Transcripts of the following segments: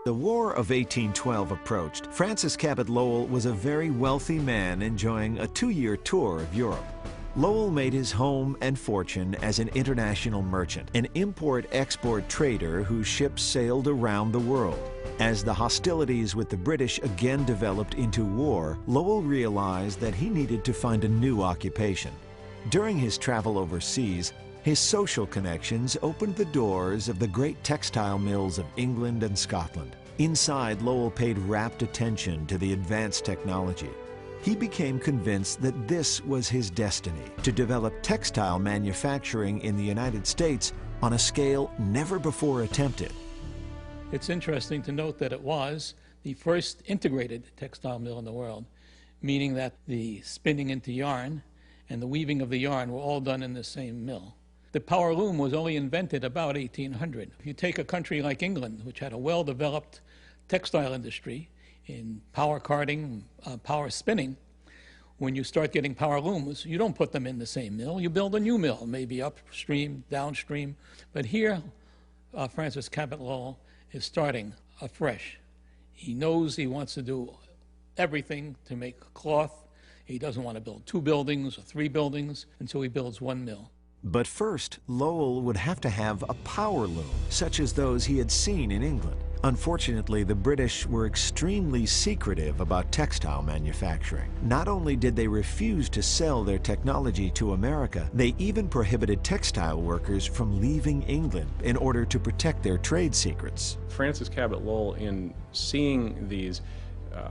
The War of 1812 approached. Francis Cabot Lowell was a very wealthy man enjoying a 2-year tour of Europe. Lowell made his home and fortune as an international merchant, an import-export trader whose ships sailed around the world. As the hostilities with the British again developed into war, Lowell realized that he needed to find a new occupation. During his travel overseas, his social connections opened the doors of the great textile mills of England and Scotland. Inside, Lowell paid rapt attention to the advanced technology. He became convinced that this was his destiny, to develop textile manufacturing in the United States on a scale never before attempted. It's interesting to note that it was the first integrated textile mill in the world, meaning that the spinning into yarn and the weaving of the yarn were all done in the same mill. The power loom was only invented about 1800. If you take a country like England, which had a well-developed textile industry in power carding, power spinning, when you start getting power looms, you don't put them in the same mill. You build a new mill, maybe upstream, downstream. But here, Francis Cabot Lowell is starting afresh. He knows he wants to do everything to make cloth. He doesn't want to build 2 buildings or 3 buildings, and so he builds one mill. But first, Lowell would have to have a power loom, such as those he had seen in England. Unfortunately, the British were extremely secretive about textile manufacturing. Not only did they refuse to sell their technology to America, they even prohibited textile workers from leaving England in order to protect their trade secrets. Francis Cabot Lowell, in seeing these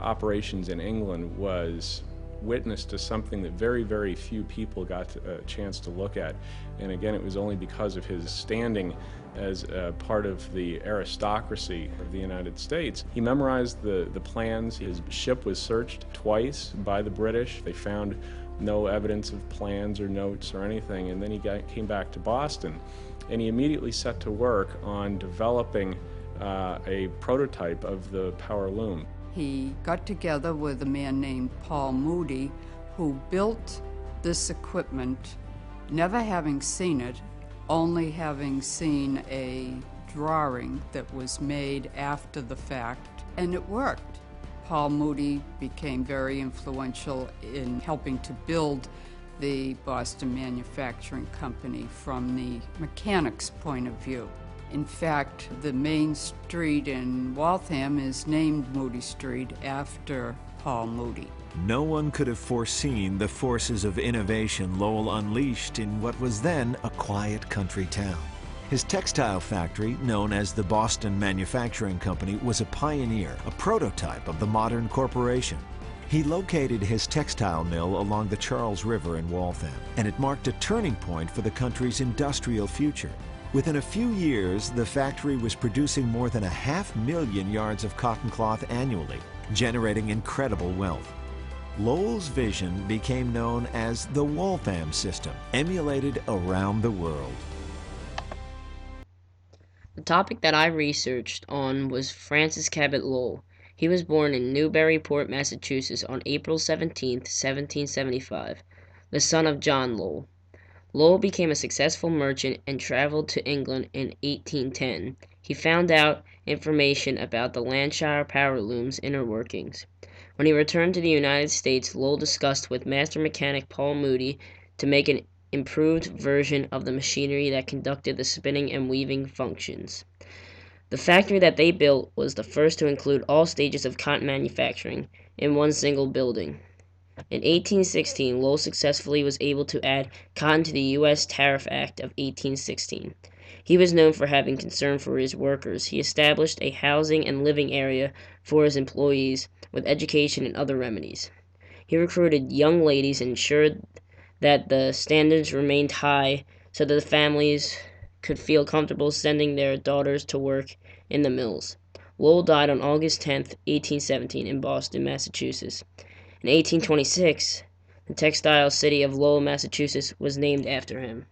operations in England, was witness to something that very, very few people got a chance to look at. And again, it was only because of his standing as part of the aristocracy of the United States. He memorized the plans. His ship was searched twice by the British. They found no evidence of plans or notes or anything. And then he came back to Boston, and he immediately set to work on developing a prototype of the power loom. He got together with a man named Paul Moody, who built this equipment, never having seen it, only having seen a drawing that was made after the fact, and it worked. Paul Moody became very influential in helping to build the Boston Manufacturing Company from the mechanics' point of view. In fact, the main street in Waltham is named Moody Street after Paul Moody. No one could have foreseen the forces of innovation Lowell unleashed in what was then a quiet country town. His textile factory, known as the Boston Manufacturing Company, was a pioneer, a prototype of the modern corporation. He located his textile mill along the Charles River in Waltham, and it marked a turning point for the country's industrial future. Within a few years, the factory was producing more than 500,000 yards of cotton cloth annually, generating incredible wealth. Lowell's vision became known as the Waltham system, emulated around the world. The topic that I researched on was Francis Cabot Lowell. He was born in Newburyport, Massachusetts on April 17, 1775, the son of John Lowell. Lowell became a successful merchant and traveled to England in 1810. He found out information about the Lancashire power loom's inner workings. When he returned to the United States, Lowell discussed with master mechanic Paul Moody to make an improved version of the machinery that conducted the spinning and weaving functions. The factory that they built was the first to include all stages of cotton manufacturing in one single building. In 1816, Lowell successfully was able to add cotton to the U.S. Tariff Act of 1816. He was known for having concern for his workers. He established a housing and living area for his employees with education and other remedies. He recruited young ladies and ensured that the standards remained high so that the families could feel comfortable sending their daughters to work in the mills. Lowell died on August 10, 1817, in Boston, Massachusetts. In 1826, the textile city of Lowell, Massachusetts, was named after him.